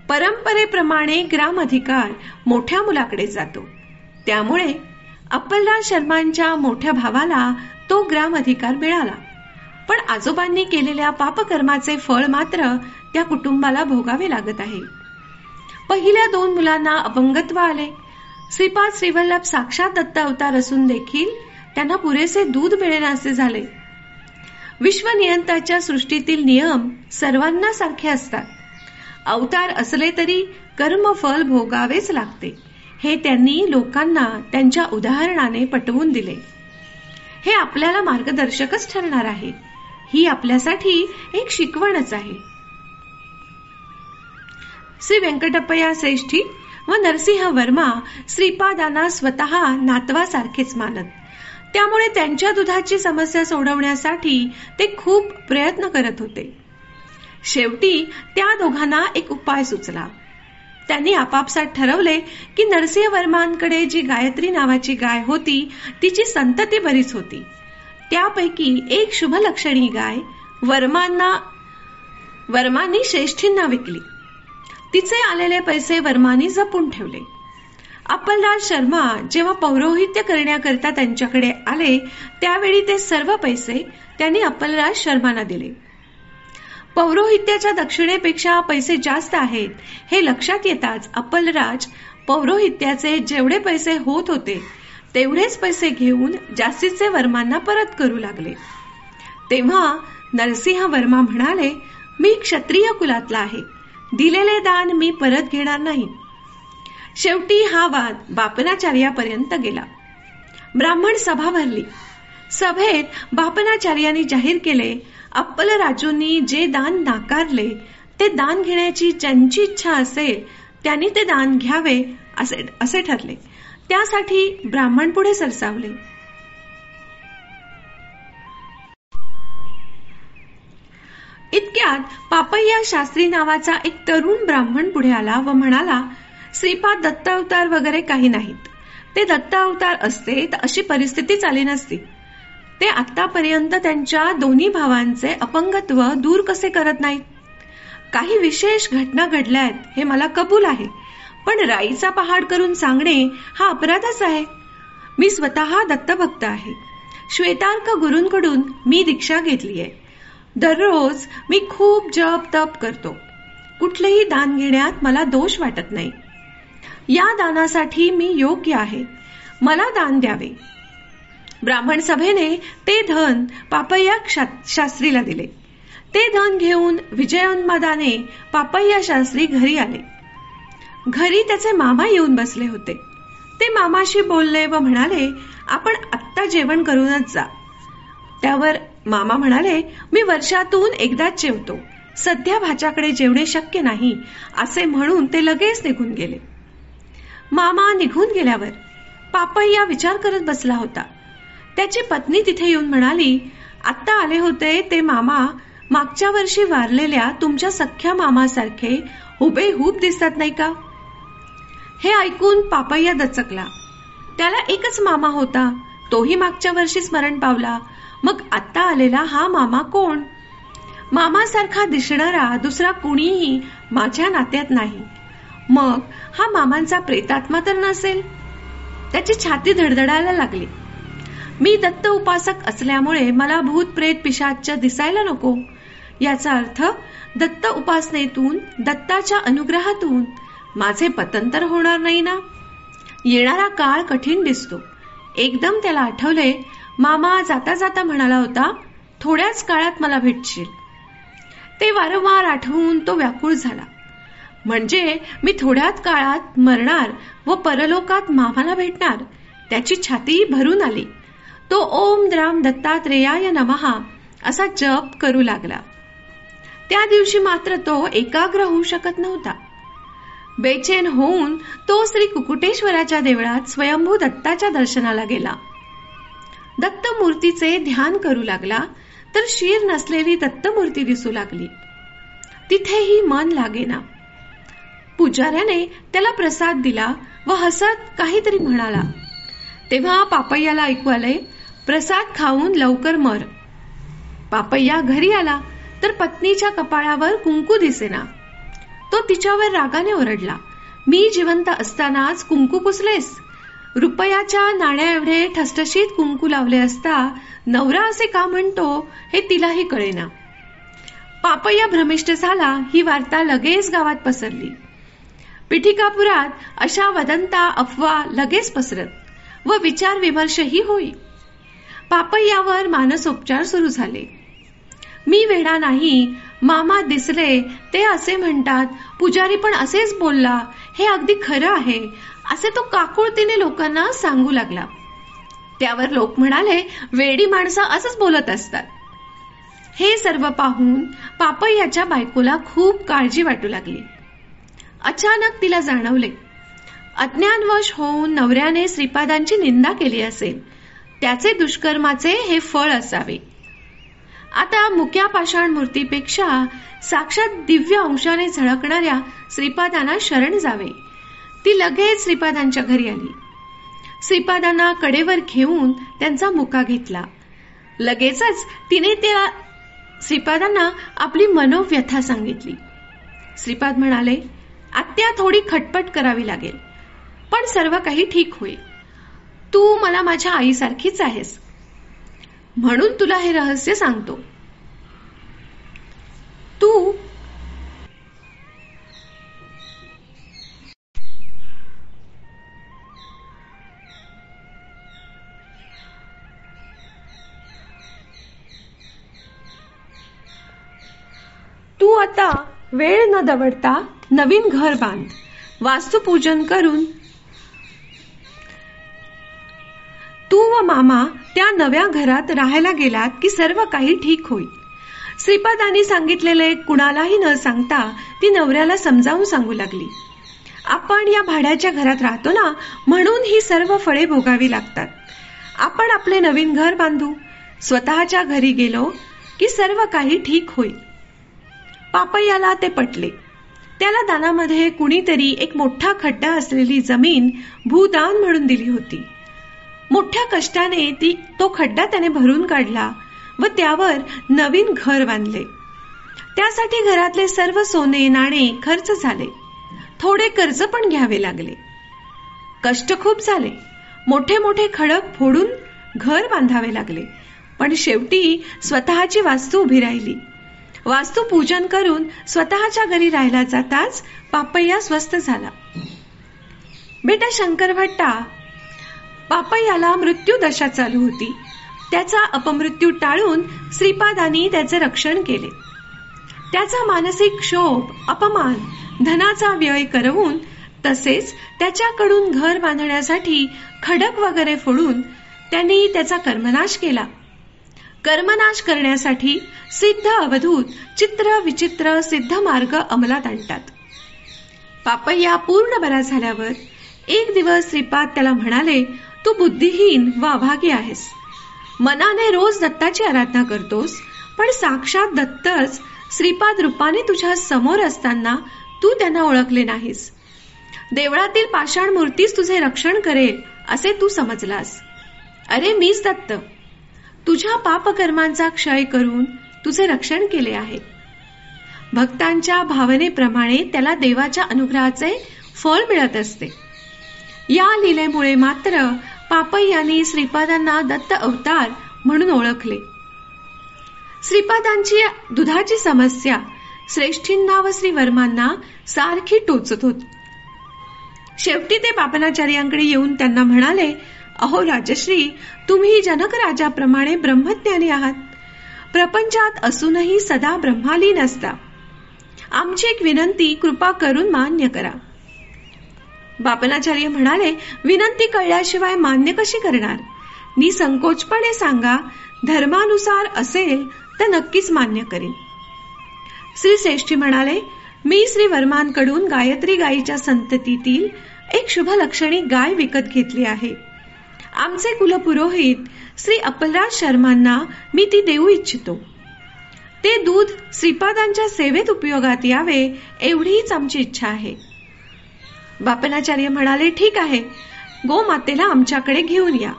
Speaker 1: परंपरेप्रमाणे ग्राम अधिकार मोठ्या मुलाकडे जातो. त्यामुळे अप्पलदास शर्मांच्या मोठ्या भावाला तो ग्राम अधिकार मिळाला. पण आजोबांनी केलेल्या पापकर्माचे फळ मात्र त्या कुटुंबाला भोगावे लागत आहे. पहिल्या 2 मुलांना अपंगत्व आले. श्रीपाद श्रीवल्लभ साक्षात दत्त अवतार असून देखील त्यांना पुरेसे दूध मिळेनासे झाले. विश्वनियंत्याच्या सृष्टीतील नियम सर्वांना सारखे असतात. अवतार असले तरी कर्मफल भोगावेच लागते हे त्यांनी लोकांना त्यांच्या उदाहरणाने पटवून दिले. हे आपल्याला मार्गदर्शकच ठरणार आहे. ही आपल्यासाठी एक शिकवणच आहे. श्री व्यंकटप्पय्या श्रेष्ठी व नरसिंह वर्मा श्रीपादांना स्वतः नातवासारखेच मानत. त्यामुळे त्यांच्या दुधाची समस्या सोडवण्यासाठी ते खूप प्रयत्न करत होते. शेवटी त्या दोघांना एक उपाय सुचला. त्यांनी आपापसात ठरवले की नरसिंह वर्मांकडे जी गायत्री नावाची गाय होती तिची संतती बरीच होती. त्यापैकी एक शुभलक्षणी गाय वर्मांनी श्रेष्ठींना विकली. तिचे आलेले पैसे वर्मांनी जपून ठेवले. अप्पलराज शर्मा जेव्हा पौरोहित्य करण्याकरता त्यांच्याकडे आले त्यावेळी ते सर्व पैसे त्यांनी अप्पलराज शर्मांना दिले. पौरोहित्याच्या दक्षिणेपेक्षा पैसे जास्त आहेत हे लक्षात येताच अप्पलराज पौरोहित्याचे जेवढे पैसे होत होते तेवढेच पैसे घेऊन जास्तीचे वर्मांना परत करू लागले. तेव्हा नरसिंह वर्मा म्हणाले, मी क्षत्रिय कुलातला आहे, दिलेले दान मी परत घेणार नाही. शेवटी हा वाद बापनाचार्यापर्यंत गेला. ब्राह्मण सभा भरली. सभेत बापनाचार्यांनी जाहीर केले, अप्पलराजूंनी जे दान नाकारले ते दान घेण्याची ज्यांची इच्छा असेल त्यांनी ते दान घ्यावे असे ठरले. त्यासाठी ब्राह्मण पुढे सरसावले. इतक्यात पापय्या शास्त्री नावाचा एक तरुण ब्राह्मण पुढे आला व म्हणाला, श्रीपाद दत्त अवतार वगैरे काही नाहीत. ते दत्त अवतार असते तर अशी परिस्थिती आली नसती. ते आतापर्यंत त्यांच्या दोन्ही भावांचे अपंगत्व दूर कसे करत नाहीत. काही विशेष घटना घडल्यात हे मला कबूल आहे, पण राईचा पहाड करून सांगणे हा अपराधच आहे. मी स्वतः दत्तभक्त आहे. श्वेतार्क गुरूंकडून मी दीक्षा घेतली आहे. दररोज मी खूप जप तप करतो. कुठलेही दान घेण्यात मला दोष वाटत नाही. या दानासाठी मी योग्य आहे. मला दान द्यावे. ब्राह्मण सभेने ते धन पापय्या शास्त्रीला दिले. ते धन घेऊन विजयोन्मादाने पापय्या शास्त्री घरी आले. घरी त्याचे मामा येऊन बसले होते. ते मामाशी बोलले व म्हणाले, आपण आत्ता जेवण करूनच जा. त्यावर मामा म्हणाले, मी वर्षातून एकदाच जेवतो. सध्या भाच्याकडे जेवणे शक्य नाही असे म्हणून ते लगेच निघून गेले. मामा निघून गेल्यावर पापय्या विचार करत बसला होता. त्याची पत्नी तिथे येऊन म्हणाली, आत्ता आले होते ते मामा मागच्या वर्षी वारलेल्या तुमच्या सख्या मामासारखे हुबेहूब दिसतात नाही का. हे ऐकून पापय्या दचकला. त्याला एकच मामा होता, तोही मागच्या वर्षी मरण पावला. मग आत्ता आलेला हा मामा कोण. मामासारखा दिसणारा दुसरा कुणीही माझ्या नात्यात नाही. मग हा मामांचा प्रेतात्मा तर नसेल. त्याची छाती धडधडायला लागली. मी दत्त उपासक असल्यामुळे मला भूत प्रेत पिशाच दिसायला नको. याचा अर्थ दत्त उपासनेतून दत्ताच्या अनुग्रहातून माझे पतन तर होणार नाही ना. येणारा काळ कठीण दिसतो. एकदम त्याला आठवले, मामा जाता जाता म्हणाला होता, थोड्याच काळात मला भेटशील. ते वारंवार आठवून तो व्याकुळ झाला. म्हणजे मी थोड्याच काळात मरणार व परलोकात मामाला भेटणार. त्याची छाती भरून आली. तो ओम द्राम दत्तात्रेयाय नमः असा जप करू लागला. त्या दिवशी मात्र तो एकाग्र होऊ शकत नव्हता. बेचैन होऊन तो श्री कुकुटेश्वराच्या देवळात स्वयंभू दत्ताच्या दर्शनाला गेला. दत्तमूर्तीचे ध्यान करू लागला तर शीर नसलेली दत्तमूर्ती दिसू लागली. तिथेही मन लागेना. पुजाऱ्याने त्याला प्रसाद दिला व हसत काहीतरी म्हणाला. तेव्हा पापय्याला ऐकू आले, प्रसाद खाऊन लवकर मर. पापय्या घरी आला तर पत्नीच्या कपाळावर कुंकू दिसेना. तो तिच्यावर रागाने ओरडला, मी जिवंत असतानाच कुंकू पुसलेस. रुपयाच्या नाण्या एवढे ठसठशीत कुंकू लावले असता नवरा असे का म्हणतो हे तिलाही कळेना. पापय्या भ्रमिष्ट झाला. ही वार्ता लगेच गावात पसरली. पिठिकापुरात अशा वदंता अफवा लगेच पसरत व विचार विमर्शही होई. पापय्यावर मानसोपचार सुरू झाले. मी वेडा नाही, मामा दिसले ते असे म्हणतात, पुजारी पण असेच बोलला, हे अगदी खरं आहे असे तो काकुळतीने लोकांना सांगू लागला. त्यावर लोक म्हणाले, वेडी माणसं असंच बोलत असतात. हे सर्व पाहून पापय्याच्या बायकोला खूप काळजी वाटू लागली. अचानक तिला जाणवले, अज्ञानवश होऊन नवऱ्याने श्रीपादांची निंदा केली असेल. त्याचे दुष्कर्माचे हे फळ असावे. आता मुक्या पाषाण मूर्तीपेक्षा साक्षात दिव्य अंशाने झळकणाऱ्या श्रीपादांना शरण जावे. ती लगेच श्रीपादांच्या घरी आली. श्रीपादांना कडेवर घेऊन त्यांचा मुका घेतला. लगेचच तिने त्या श्रीपादांना आपली मनोव्यथा सांगितली. श्रीपाद म्हणाले, आत्या थोडी खटपट करावी लागेल. पण सर्व काही ठीक होईल. तू मला माझ्या आईसारखीच आहेस, म्हणून तुला हे रहस्य सांगतो. तू आता वेळ न दवडता नवीन घर बांध. वास्तुपूजन करून तू व मामा त्या नव्या घरात राहायला गेलात की सर्व काही ठीक होईल. श्रीपादांनी सांगितलेले कुणालाही न सांगता ती नवऱ्याला समजावून सांगू लागली. आपण या भाड्याच्या घरात राहतो ना, म्हणून ही सर्व फळे भोगावी लागतात. आपण आपले नवीन घर बांधू. स्वतःच्या घरी गेलो की सर्व काही ठीक होईल. पापय्याला ते पटले. त्याला दानामध्ये कुणीतरी एक मोठा खड्डा असलेली जमीन भूदान म्हणून दिली होती. मोठ्या कष्टाने तो खड्डा त्याने भरून काढला व त्यावर नवीन घर बांधले. त्यासाठी घरातले सर्व सोने नाणे खर्च झाले. थोडे कर्ज पण घ्यावे लागले. कष्ट खूप झाले. मोठे मोठे खडक फोडून घर बांधावे लागले. पण शेवटी स्वतःची वास्तू उभी राहिली. वास्तू पूजन करून स्वतःच्या घरी राहायला जाताच पापय्या स्वस्थ झाला. बेटा शंकरभट्टा, पापय्याला मृत्यू दशा चालू होती. त्याचा अपमृत्यू टाळून श्रीपादांनी त्याचे रक्षण केले. त्याचा मानसिक क्षोभ, अपमान, धनाचा व्यय करवून तसेच त्याच्याकडून घर बांधण्यासाठी खडक वगैरे फोडून त्यांनी त्याचा कर्मनाश केला. कर्मनाश करण्यासाठी सिद्ध अवधूत चित्र विचित्र सिद्ध मार्ग अंमलात आणतात. पापय्या पूर्ण बरा झाल्यावर एक दिवस श्रीपाद त्याला म्हणाले, तू बुद्धिहीन व अभागी आहेस. मनाने रोज दत्ताची आराधना करतोस, पण साक्षात दत्तच श्रीपाद रूपाने तुझ्या समोर असताना तू त्यांना ओळखले नाहीस. देवळातील पाषाण मूर्तीच तुझे रक्षण करेल असे तू समजलास. अरे मीच दत्त तुझ्या पापकर्मांचा क्षय करून तुझे रक्षण केले आहे. भक्तांच्या भावनेप्रमाणे त्याला देवाच्या अनुग्रहाचे फळ मिळत असते. या लीलेमुळे मात्र पापय्याने श्रीपादांना दत्त अवतार म्हणून ओळखले. श्रीपादांची दुधाची समस्या श्रेष्ठींना व श्रीवर्मांना सारखी टोचत होती. शेवटी ते पापनाचार्यांकडे येऊन त्यांना म्हणाले, अहो राजश्री, तुम्ही जनक राजाप्रमाणे ब्रह्मज्ञानी आहात. प्रपंचात असूनही सदा ब्रह्मालीन असता. आमची एक विनंती कृपा करून मान्य करा. बापनाचार्य म्हणाले, विनंती कळल्याशिवाय मान्य कशी करणार? निसंकोचपणे सांगा. धर्मानुसार असेल तर नक्कीच मान्य करीन. श्री श्रेष्ठी म्हणाले, मी श्री वर्मांकडून गायत्री गायीच्या संततीतील एक शुभलक्षणी गाय विकत घेतली आहे. आमचे कुलपुरोहित श्री अपलराज शर्मांना मी ती देऊ इच्छितो. ते दूध श्रीपादांच्या सेवेत उपयोगात यावे एवढीच आमची इच्छा आहे. बापनाचार्य म्हणाले, ठीक आहे, गोमातेला आमच्याकडे घेऊन या.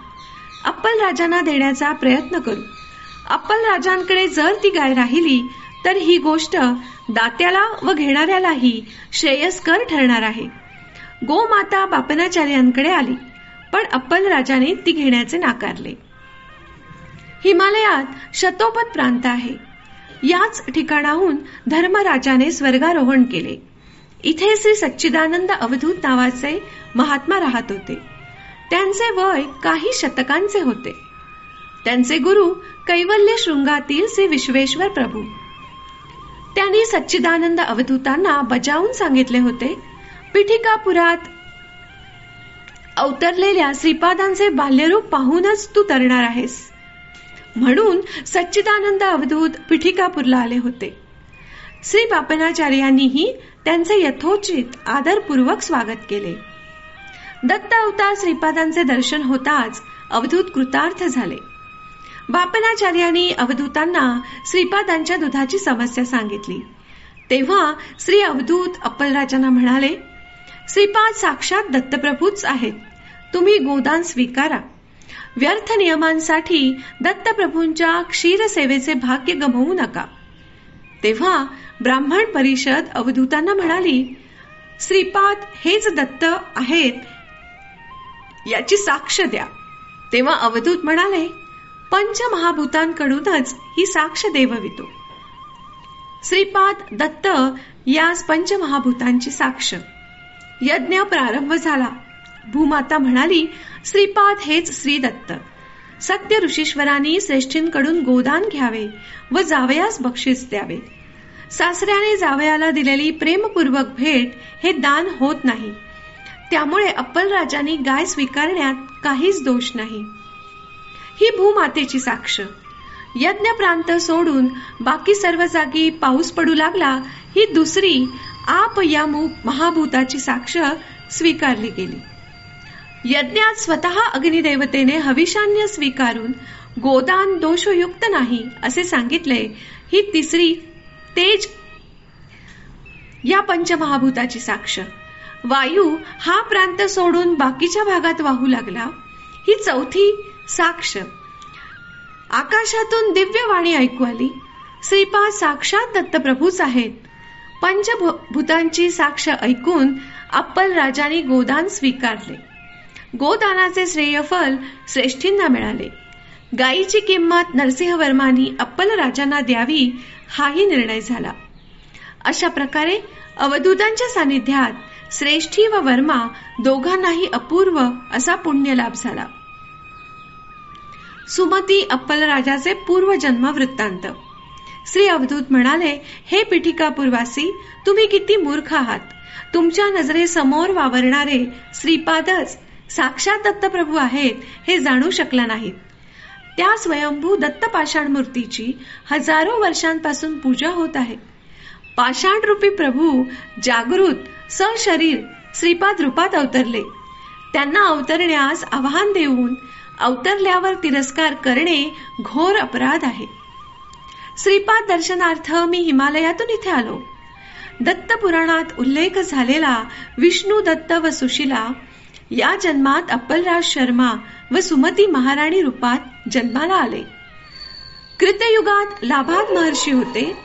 Speaker 1: अप्पलराजांना देण्याचा प्रयत्न करू. अप्पलराजांकडे जर ती गाय राहिली तर ही गोष्ट दात्याला व घेणाऱ्यालाही श्रेयस्कर ठरणार आहे. गोमाता बापनाचार्यांकडे आली, पण अप्पलराजाने ती घेण्याचे नाकारले. हिमालयात शतोपत प्रांत आहे. याच ठिकाणाहून धर्मराजाने स्वर्गारोहण केले. इथे श्री सच्चिदानंद अवधूत नावाचे महात्मा राहत होते. त्यांचे वय काही शतकांचे होते. त्यांचे गुरु कैवल्य शृंगातील श्री विश्वेश्वर प्रभू. त्यांनी सच्चिदानंद अवधूतांना बजावून सांगितले होते, पिठिकापुरात अवतरलेल्या श्रीपादांचे बाल्यरूप पाहूनच तू तरणार आहेस. म्हणून सच्चिदानंद अवधूत पिठिकापूरला आले होते. श्री बापनाचार्यांनीही त्यांचे यथोचित आदरपूर्वक स्वागत केले. दत्त अवतार श्रीपादांचे दर्शन होताच अवधूत कृतार्थ झाले. बापनाचार्यांनी अवधूतांना श्रीपादांच्या दुधाची समस्या सांगितली. तेव्हा श्री अवधूत अप्पलराजांना म्हणाले, श्रीपाद साक्षात दत्तप्रभूच आहेत. तुम्ही गोदान स्वीकारा. व्यर्थ नियमांसाठी दत्तप्रभूंच्या क्षीरसेवेचे भाग्य गमवू नका. तेव्हा ब्राह्मण परिषद अवधूतांना म्हणाली, श्रीपाद हेच दत्त आहेत याची साक्ष द्या. तेव्हा अवधूत म्हणाले, पंचमहाभूतांकडूनच ही साक्ष देववितो. श्रीपाद दत्त यास पंचमहाभूतांची साक्ष. यज्ञ प्रारंभ झाला. भूमाता म्हणाली, श्रीपाद हेच श्री दत्त. सत्य ऋषीश्वरांनी श्रेष्ठींकडून गोदान घ्यावे व जावयास बक्षीस द्यावे. सासऱ्याने जावयाला दिलेली प्रेमपूर्वक भेट हे दान होत नाही. त्यामुळे अप्पलराजांनी गाय स्वीकारण्यात काहीच दोष नाही. ही भूमातेची साक्ष. यज्ञ प्रांत सोडून बाकी सर्व जागी पाऊस पडू लागला. ही दुसरी आप या महाभूताची साक्ष स्वीकारली गेली. यज्ञात स्वतः अग्निदेवतेने हविषान्य स्वीकारून गोदान दोषयुक्त नाही असे सांगितले. ही तिसरी तेज या पंचमहाभूताची साक्ष. वायू हा प्रांत सोडून बाकीच्या भागात वाहू लागला. ही चौथी साक्ष. आकाशातून दिव्य वाणी ऐकू आली. श्रीपाद साक्षात दत्तप्रभूच आहेत. पंचभूतांची साक्ष ऐकून अप्पलराजांनी गोदान स्वीकारले. गोदानाचे श्रेयफल श्रेष्ठींना मिळाले. गायीची किंमत नरसिंहवर्मांनी अप्पलराजांना द्यावी हाही निर्णय झाला. अशा प्रकारे अवधूतांच्या सानिध्यात श्रेष्ठी व वर्मा दोघांनाही अपूर्व असा पुण्य लाभ झाला. सुमती अप्पलराजाचे पूर्वजन्म वृत्तांत. श्री अवधूत म्हणाले, हे पिठिकापूरवासी, तुम्ही किती मूर्ख आहात. तुमच्या नजरेसमोर वावरणारे श्रीपादच साक्षात दत्तप्रभू आहेत हे जाणू शकला नाहीत. त्या स्वयंभू दत्त पाषाण मूर्तीची हजारो वर्षांपासून पूजा होत आहे. पाषाण रूपी प्रभू जागृत सशरीर श्रीपाद रूपात अवतरले. त्यांना अवतरण्यास आव्हान देऊन अवतरल्यावर तिरस्कार करणे घोर अपराध आहे. श्रीपाद दर्शनार्थ मी हिमालयातून इथे आलो. दत्त पुराणात उल्लेख झालेला विष्णू दत्त व सुशीला या जन्मात अप्पलराज शर्मा व सुमती महाराणी रूपात जन्माला आले. कृतयुगात लाभाद महर्षी होते,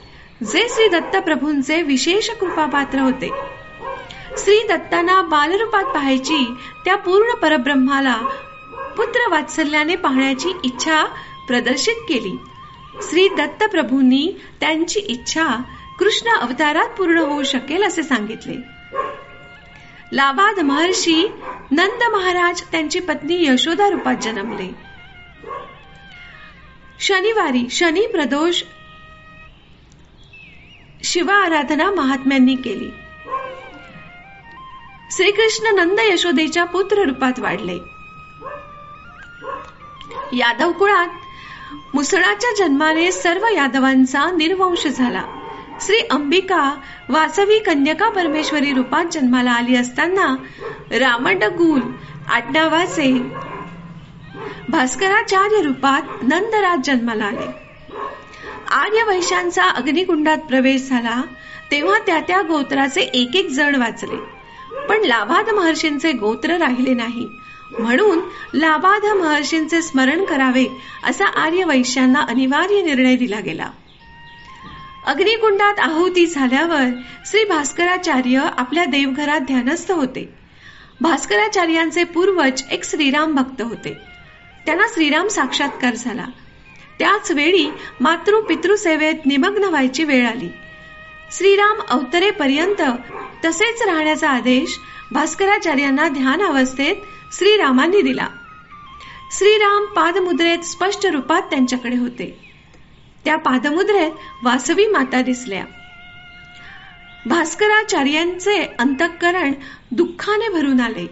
Speaker 1: जे श्री दत्त प्रभूंचे विशेष कृपापात्र होते. श्री दत्तांना बालरूपात पाहायची त्या पूर्ण परब्रह्माला पुत्र वात्सल्याने पाहण्याची इच्छा प्रदर्शित केली. श्री दत्त प्रभूंनी त्यांची इच्छा कृष्ण अवतारात पूर्ण होऊ शकेल असे सांगितले. लाबाद महर्षी नंद महाराज त्यांची पत्नी यशोदा रूपात जन्मले. शनिवारी शनी प्रदोष शिवा आराधना महात्म्यांनी केली. श्रीकृष्ण नंद यशोदेच्या पुत्र रूपात वाढले. यादव कुळात मुसळाच्या जन्माने सर्व यादवांचा निर्वंश झाला. श्री अंबिका वासवी कन्यका परमेश्वरी रूपात जन्माला आली असताना रामंडगुल आडनावाचे भास्कराचार्य रूपात नंदराज जन्माला आले. आर्य वैश्यांचा अग्निकुंडात प्रवेश झाला तेव्हा त्या गोत्राचे एक एक जण वाचले. पण लाबाद महर्षींचे गोत्र राहिले नाही. म्हणून लाबाद महर्षींचे स्मरण करावे असा आर्य वैश्यांना अनिवार्य निर्णय दिला गेला. अग्निकुंडात आहुती झाल्यावर श्री भास्कराचार्य आपल्या देवघरात ध्यानस्थ होते. भास्कराचार्यांचे पूर्वज एक श्रीराम भक्त होते. त्यांना श्रीराम साक्षात्कार झाला. त्याच वेळी मातृ पितृसेवेत निमग्न व्हायची वेळ आली. श्रीराम अवतरेपर्यंत तसेच राहण्याचा आदेश भास्कराचार्यांना ध्यान अवस्थेत श्रीरामांनी दिला. श्रीराम पादमुद्रेत स्पष्ट रूपात त्यांच्याकडे होते. त्या पादमुद्रेत वासवी माता दिसल्या. भास्कराचार्यांचे अंतःकरण दुःखाने भरून आले.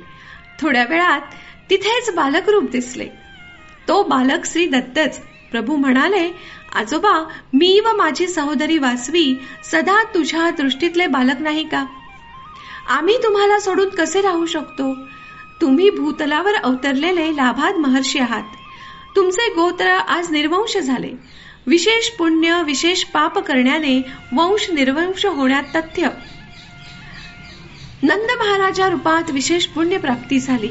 Speaker 1: थोड्या वेळात तिथेच बालक रूप दिसले. तो बालक श्री दत्तच. प्रभू म्हणाले, आजोबा, मी व माझी सहोदरी वासवी सदा तुझ्या दृष्टीतले बालक नाही का? आम्ही तुम्हाला सोडून कसे राहू शकतो? तुम्ही भूतलावर अवतरलेले लाभाद महर्षी आहात. तुमचे गोत्र आज निर्वंश झाले. विशेष पुण्य विशेष पाप करण्याने वंश निर्वंश होण्यात तथ्य. नंद महाराजा रूपात विशेष पुण्य प्राप्ती झाली.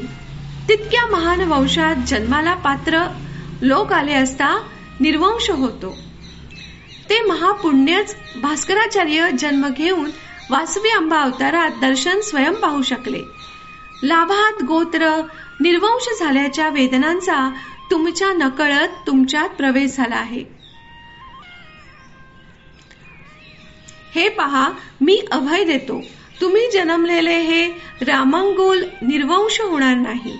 Speaker 1: तितक्या महान वंशात जन्माला पात्र लोक आले असता निर्वंश होतो. ते महापुण्यच भास्कराचार्य जन्म घेऊन वासवी अंबा अवतारात दर्शन स्वयं पाहू शकले. लाभात गोत्र निर्वंश झाल्याच्या वेदनांचा तुमच्या नकळत तुमच्यात प्रवेश झाला आहे. हे पहा, मी अभय देतो. तुम्ही जन्मलेले हे रामांगोल निर्वंश होणार नाही.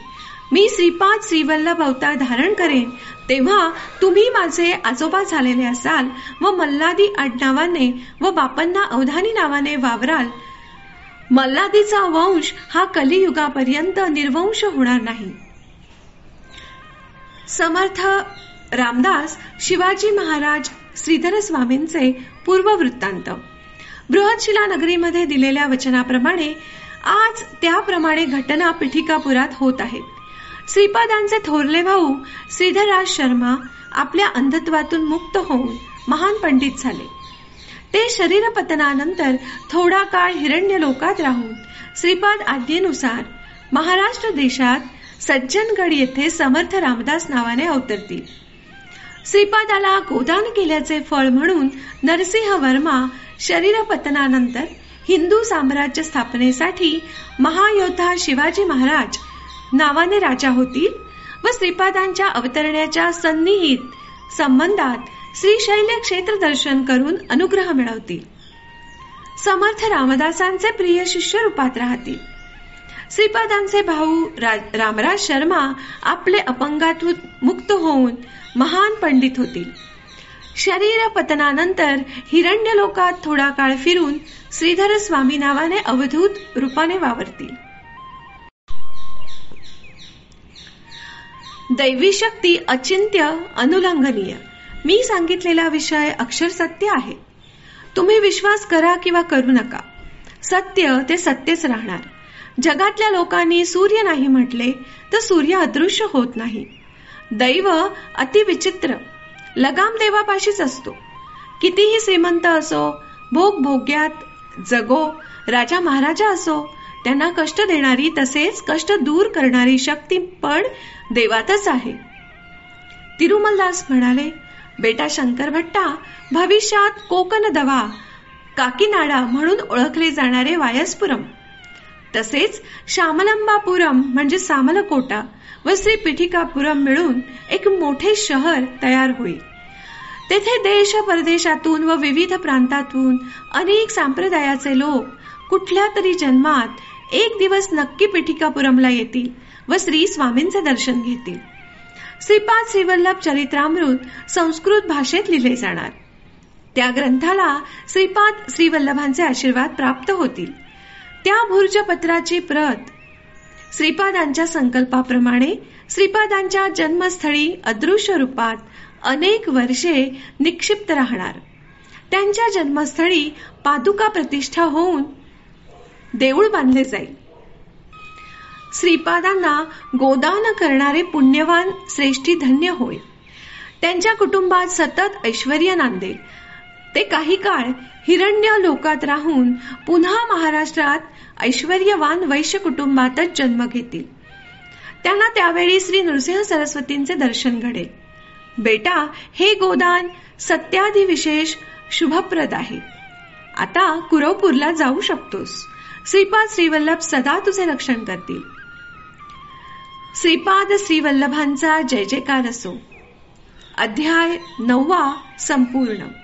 Speaker 1: मी श्रीपाद श्रीवल्लभ अवतार धारण करेन तेव्हा तुम्ही माझे आजोबा झालेले असाल व मल्हादी आडनावाने व बापांना अवधानी नावाने वावराल. मल्हादीचा वंश हा कलियुगापर्यंत निर्वंश होणार नाही. समर्थ रामदास शिवाजी महाराज श्रीधर स्वामींचे पूर्ववृत्तांत. बृहदशिला नगरीमध्ये दिलेल्या वचनाप्रमाणे आज त्याप्रमाणे घटना पिठिकापुरात होत आहेत. श्रीपादांचे थोरले भाऊ श्रीधरराज शर्मा आपल्या अंधत्वातून मुक्त होऊन महान पंडित झाले. ते शरीरपतनानंतर थोडा काळ हिरण्य लोकात राहून श्रीपाद आज्ञेनुसार महाराष्ट्र देशात सज्जनगड येथे समर्थ रामदास नावाने अवतरतील. श्रीपादाला गोदान केल्याचे फळ म्हणून नरसिंह वर्मा शरीरपतनानंतर हिंदू साम्राज्य स्थापनेसाठी महायोद्धा शिवाजी महाराज नावाने राजा होतील व श्रीपादांच्या अवतरण्याच्या सन्निहित संबंधात श्रीशैल्य क्षेत्र दर्शन करून अनुग्रह मिळवतील. समर्थ रामदासांचे प्रिय शिष्य रूपात राहतील. श्रीपादांचे भाऊ रामराज शर्मा आपले अपंगातून मुक्त होऊन महान पंडित होतील. शरीर पतनानंतर हिरण्य लोकात थोडा काळ फिरून श्रीधर स्वामी नावाने अवधूत रूपाने वावरतील. दैवी शक्ती अचिंत्य अनुलंघनीय. मी सांगितलेला विषय अक्षर सत्य आहे. तुम्ही विश्वास करा किंवा करू नका, सत्य ते सत्यच राहणार. जगातल्या लोकांनी सूर्य नाही म्हटले तर सूर्य अदृश्य होत नाही. दैव अति विचित्र, लगाम देवापाशीच असतो. कितीही श्रीमंत असो, भोग भोग्यात जगो, राजा महाराजा असो, त्यांना कष्ट देणारी तसेच कष्ट दूर करणारी शक्ती पण देवातच आहे. तिरुमलदास म्हणाले, बेटा शंकर भट्टा भविष्यात कोकण दवा काकीनाडा म्हणून ओळखले जाणारे वायसपुरम तसेच श्यामलंबापुरम म्हणजे सामलकोटा व श्री पिठिकापुरम मिळून एक मोठे शहर तयार होईल. तेथे देश परदेशातून व विविध प्रांतातून अनेक संप्रदायाचे लोक कुठल्या तरी जन्मात एक दिवस नक्की पिठिकापुरमला येतील व श्री स्वामींचे दर्शन घेतील. श्रीपाद श्रीवल्लभ चरित्रामृत संस्कृत भाषेत लिहिले जाणार. त्या ग्रंथाला श्रीपाद श्रीवल्लभांचे आशीर्वाद प्राप्त होतील. त्या भूर्जपत्राची प्रत श्रीपादांच्या संकल्पाप्रमाणे श्रीपादांच्या जन्मस्थळी अदृश्य रूपात अनेक वर्षे निक्षिप्त राहणार. त्यांच्या जन्मस्थळी पादुका प्रतिष्ठा होऊन देऊळ बांधले जाईल. श्रीपादांना गोदान करणारे पुण्यवान श्रेष्ठी धन्य होय. त्यांच्या कुटुंबात सतत ऐश्वर्य नांदेल. ते काही काळ हिरण्य लोकात राहून पुन्हा महाराष्ट्रात ऐश्वर्यवान वैश्य कुटुंबातच जन्म घेतील. त्यांना त्यावेळी श्री नृसिंह सरस्वतींचे दर्शन घडेल. बेटा, हे गोदान सत्यादी विशेष शुभप्रद आहे. आता कुरवपूरला जाऊ शकतोस. श्रीपाद श्रीवल्लभ सदा तुझे रक्षण करतील. श्रीपाद श्रीवल्लभांचा जय जयकार असो. अध्याय 9 संपूर्ण.